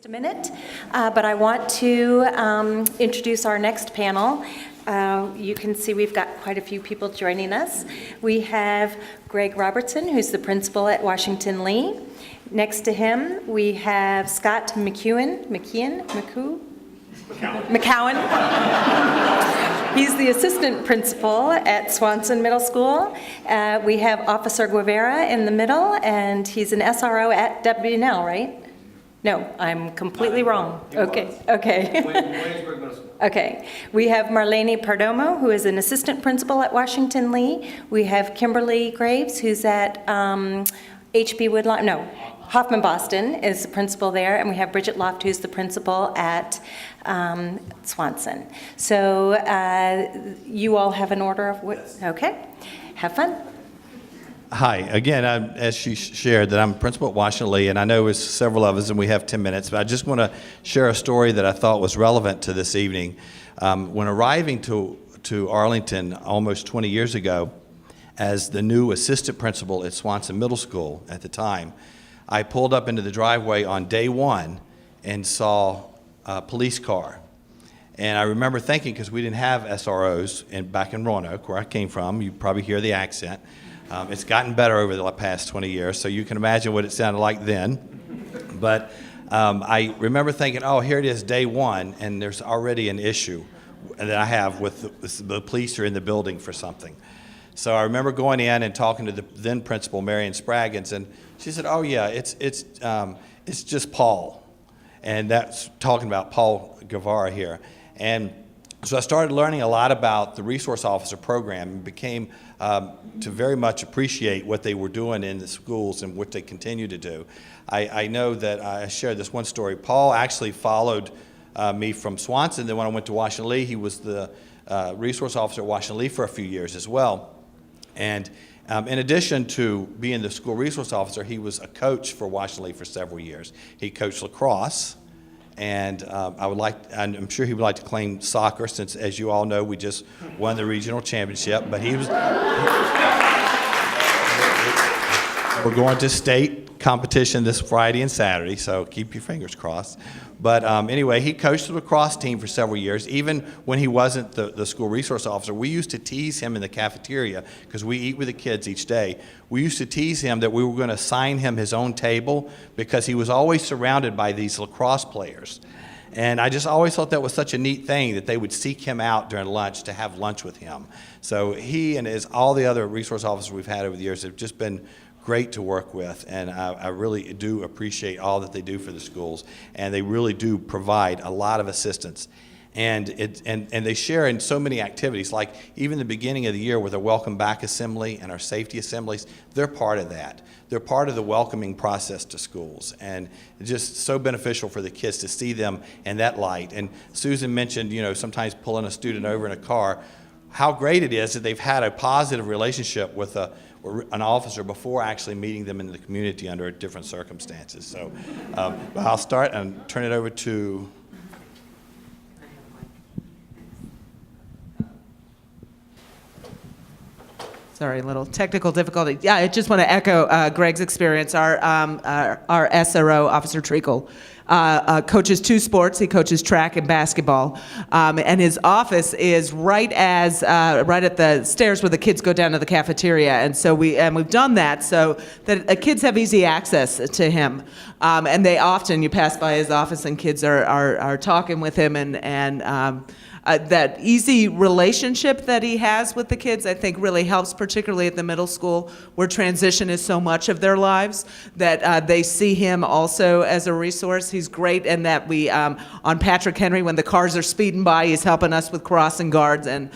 a minute, but I want to introduce our next panel. You can see we've got quite a few people joining us. We have Greg Robertson, who's the principal at Washington Lee. Next to him, we have Scott McCowan. He's the assistant principal at Swanson Middle School. We have Officer Guevara in the middle, and he's an SRO at WNL, right? No, I'm completely wrong. Okay. Williamsburg Middle School. Okay. We have Marlene Perdomo, who is an assistant principal at Washington Lee. We have Kimberly Graves, who's at Hoffman Boston is the principal there, and we have Bridget Loft, who's the principal at Swanson. So you all have an order of what? Okay. Have fun. Hi, again, as she shared, that I'm principal at Washington Lee, and I know it's several of us and we have 10 minutes, but I just want to share a story that I thought was relevant to this evening. When arriving to Arlington almost 20 years ago as the new assistant principal at Swanson Middle School at the time, I pulled up into the driveway on day one and saw a police car. And I remember thinking, because we didn't have SROs back in Roanoke, where I came from, you probably hear the accent. It's gotten better over the past 20 years, so you can imagine what it sounded like then. But I remember thinking, oh, here it is, day one, and there's already an issue that I have with the police are in the building for something. So I remember going in and talking to the then principal, Marion Spraggins, and she said, oh, yeah, it's just Paul. And that's talking about Paul Guevara here. And so I started learning a lot about the resource officer program and became to very much appreciate what they were doing in the schools and what they continue to do. I know that I shared this one story. Paul actually followed me from Swanson. Then when I went to Washington Lee, he was the resource officer at Washington Lee for a few years as well. And in addition to being the school resource officer, he was a coach for Washington Lee for several years. He coached lacrosse. And I'm sure he would like to claim soccer, since, as you all know, we just won the regional championship. But we're going to state competition this Friday and Saturday, so keep your fingers crossed. But anyway, he coached the lacrosse team for several years. Even when he wasn't the school resource officer, we used to tease him in the cafeteria, because we eat with the kids each day. We used to tease him that we were going to assign him his own table, because he was always surrounded by these lacrosse players. And I just always thought that was such a neat thing, that they would seek him out during lunch to have lunch with him. So he and all the other resource officers we've had over the years have just been great to work with, and I really do appreciate all that they do for the schools, and they really do provide a lot of assistance. And they share in so many activities, like even the beginning of the year with our Welcome Back Assembly and our safety assemblies. They're part of that. They're part of the welcoming process to schools, and it's just so beneficial for the kids to see them in that light. And Susan mentioned, sometimes pulling a student over in a car, how great it is that they've had a positive relationship with an officer before actually meeting them in the community under different circumstances. So I'll start and turn it over to... Sorry, a little technical difficulty. Yeah, I just want to echo Greg's experience. Our SRO, Officer Treacle, coaches two sports. He coaches track and basketball, and his office is right at the stairs where the kids go down to the cafeteria. And so we've done that so that kids have easy access to him. And you pass by his office and kids are talking with him, and that easy relationship that he has with the kids, I think, really helps, particularly at the middle school, where transition is so much of their lives, that they see him also as a resource. He's great in that on Patrick Henry, when the cars are speeding by, he's helping us with crossing guards. And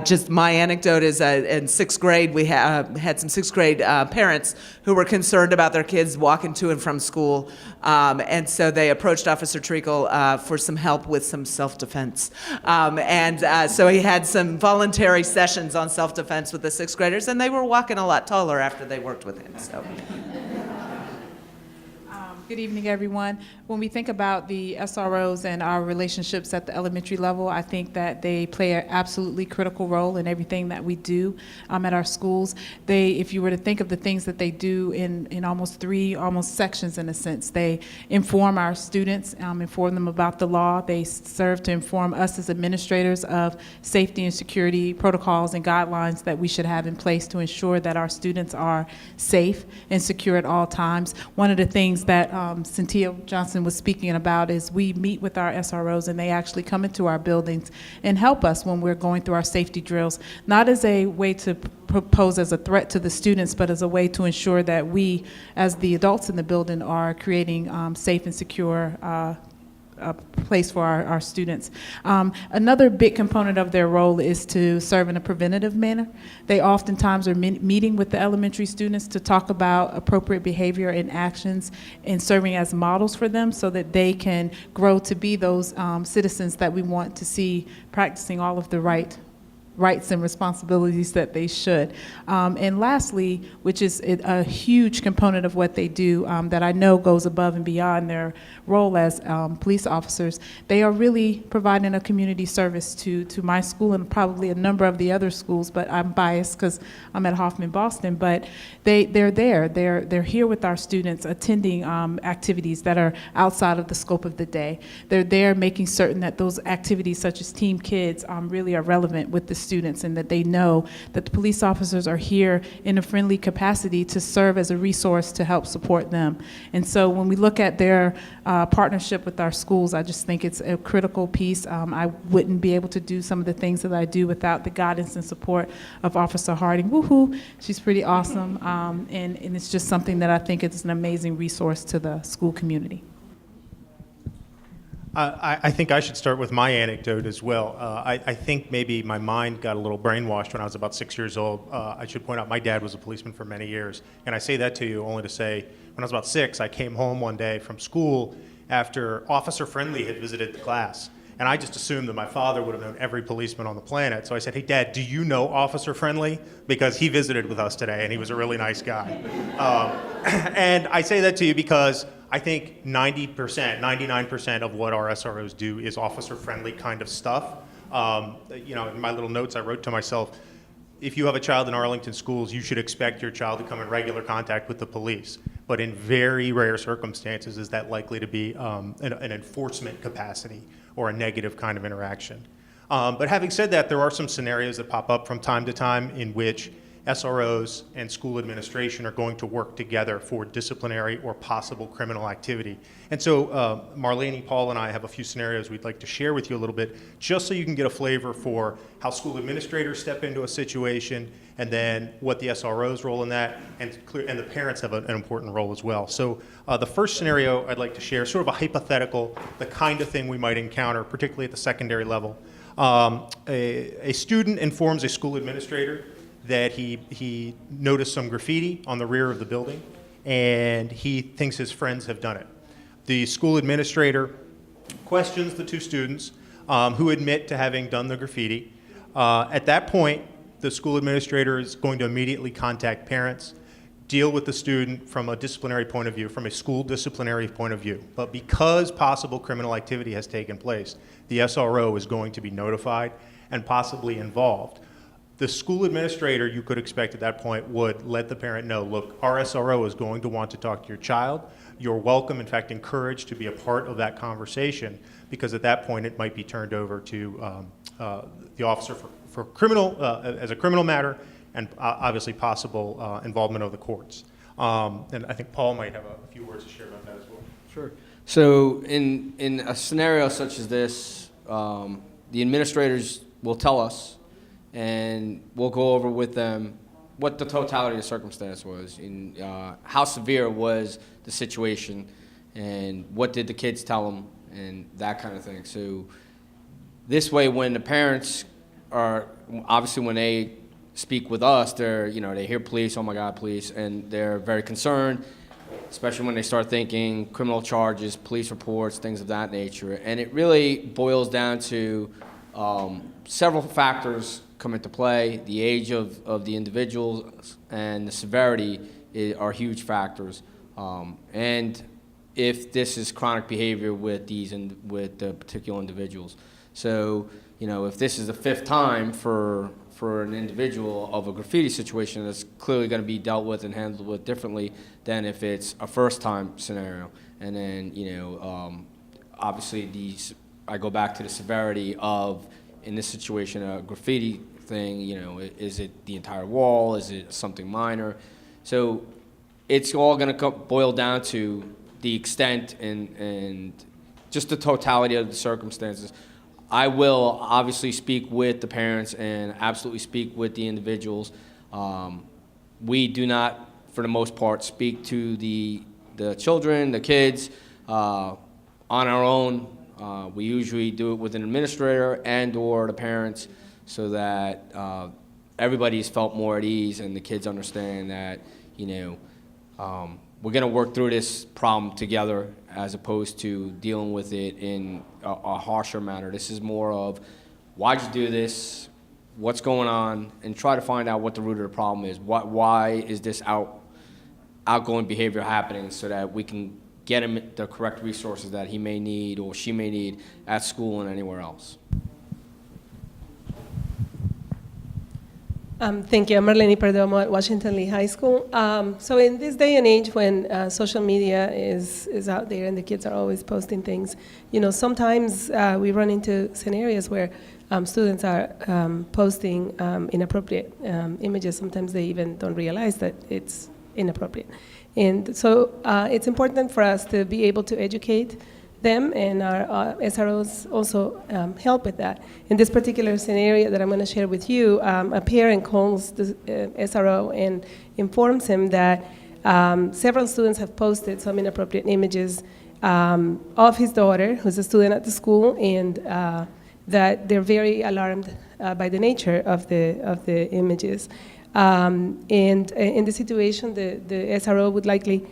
just my anecdote is in sixth grade, we had some sixth grade parents who were concerned about their kids walking to and from school. And so they approached Officer Treacle for some help with some self-defense. So he had some voluntary sessions on self-defense with the sixth graders, and they were walking a lot taller after they worked with him. So. Good evening, everyone. When we think about the SROs and our relationships at the elementary level, I think that they play an absolutely critical role in everything that we do at our schools. If you were to think of the things that they do in almost three sections in a sense, they inform our students, inform them about the law. They serve to inform us as administrators of safety and security protocols and guidelines that we should have in place to ensure that our students are safe and secure at all times. One of the things that Cynthia Johnson was speaking about is we meet with our SROs and they actually come into our buildings and help us when we're going through our safety drills, not as a way to pose as a threat to the students, but as a way to ensure that we, as the adults in the building, are creating safe and secure a place for our students. Another big component of their role is to serve in a preventative manner. They oftentimes are meeting with the elementary students to talk about appropriate behavior and actions and serving as models for them so that they can grow to be those citizens that we want to see practicing all of the rights and responsibilities that they should. And lastly, which is a huge component of what they do that I know goes above and beyond their role as police officers, they are really providing a community service to my school and probably a number of the other schools, but I'm biased because I'm at Hoffman Boston, but they're there. They're here with our students attending activities that are outside of the scope of the day. They're there making certain that those activities such as Team Kids really are relevant with the students and that they know that the police officers are here in a friendly capacity to serve as a resource to help support them. And so when we look at their partnership with our schools, I just think it's a critical piece. I wouldn't be able to do some of the things that I do without the guidance and support of Officer Harding. Woohoo! She's pretty awesome. And it's just something that I think is an amazing resource to the school community. I think I should start with my anecdote as well. I think maybe my mind got a little brainwashed when I was about 6 years old. I should point out my dad was a policeman for many years. And I say that to you only to say, when I was about 6, I came home one day from school after Officer Friendly had visited the class. And I just assumed that my father would have known every policeman on the planet. So I said, hey, Dad, do you know Officer Friendly? Because he visited with us today, and he was a really nice guy. And I say that to you because I think 90%, 99% of what our SROs do is officer-friendly kind of stuff. In my little notes I wrote to myself, if you have a child in Arlington schools, you should expect your child to come in regular contact with the police. But in very rare circumstances is that likely to be an enforcement capacity or a negative kind of interaction. But having said that, there are some scenarios that pop up from time to time in which SROs and school administration are going to work together for disciplinary or possible criminal activity. And so Marlene, Paul, and I have a few scenarios we'd like to share with you a little bit, just so you can get a flavor for how school administrators step into a situation, and then what the SRO's role in that, and the parents have an important role as well. So the first scenario I'd like to share, sort of a hypothetical, the kind of thing we might encounter, particularly at the secondary level. A student informs a school administrator that he noticed some graffiti on the rear of the building, and he thinks his friends have done it. The school administrator questions the two students who admit to having done the graffiti. At that point, the school administrator is going to immediately contact parents, deal with the student from a disciplinary point of view, from a school disciplinary point of view. But because possible criminal activity has taken place, the SRO is going to be notified and possibly involved. The school administrator, you could expect at that point, would let the parent know, look, our SRO is going to want to talk to your child. You're welcome, in fact, encouraged to be a part of that conversation, because at that point it might be turned over to the officer for criminal, as a criminal matter, and obviously possible involvement of the courts. And I think Paul might have a few words to share about that as well. Sure. So in a scenario such as this, the administrators will tell us, and we'll go over with them what the totality of the circumstance was, and how severe was the situation, and what did the kids tell them, and that kind of thing. So this way, when the parents are, obviously when they speak with us, they hear police, oh my God, police, and they're very concerned, especially when they start thinking criminal charges, police reports, things of that nature. And it really boils down to several factors come into play. The age of the individuals and the severity are huge factors. And if this is chronic behavior with with the particular individuals. So, if this is the 5th time for an individual of a graffiti situation, that's clearly going to be dealt with and handled with differently than if it's a first-time scenario. And then, obviously, I go back to the severity of, in this situation, a graffiti thing. Is it the entire wall? Is it something minor? So it's all going to boil down to the extent and just the totality of the circumstances. I will obviously speak with the parents and absolutely speak with the individuals. We do not, for the most part, speak to the children, the kids, on our own. We usually do it with an administrator and/or the parents, so that everybody's felt more at ease and the kids understand that we're going to work through this problem together, as opposed to dealing with it in a harsher manner. This is more of, why'd you do this? What's going on? And try to find out what the root of the problem is. Why is this outgoing behavior happening, so that we can get him the correct resources that he may need or she may need at school and anywhere else. Thank you. I'm Marlene Perdomo at Washington Lee High School. So in this day and age when social media is out there and the kids are always posting things, sometimes we run into scenarios where students are posting inappropriate images. Sometimes they even don't realize that it's inappropriate. And so it's important for us to be able to educate them, and our SROs also help with that. In this particular scenario that I'm going to share with you, a parent calls the SRO and informs him that several students have posted some inappropriate images of his daughter, who's a student at the school, and that they're very alarmed by the nature of the images. And in the situation, the SRO would likely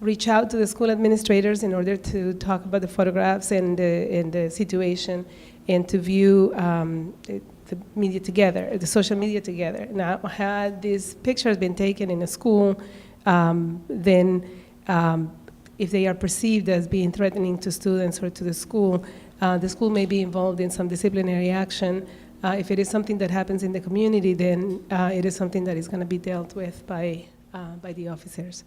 reach out to the school administrators in order to talk about the photographs and the situation, and to view the media together, the social media together. Now, had this picture been taken in a school, then if they are perceived as being threatening to students or to the school may be involved in some disciplinary action. If it is something that happens in the community, then it is something that is going to be dealt with by the officers.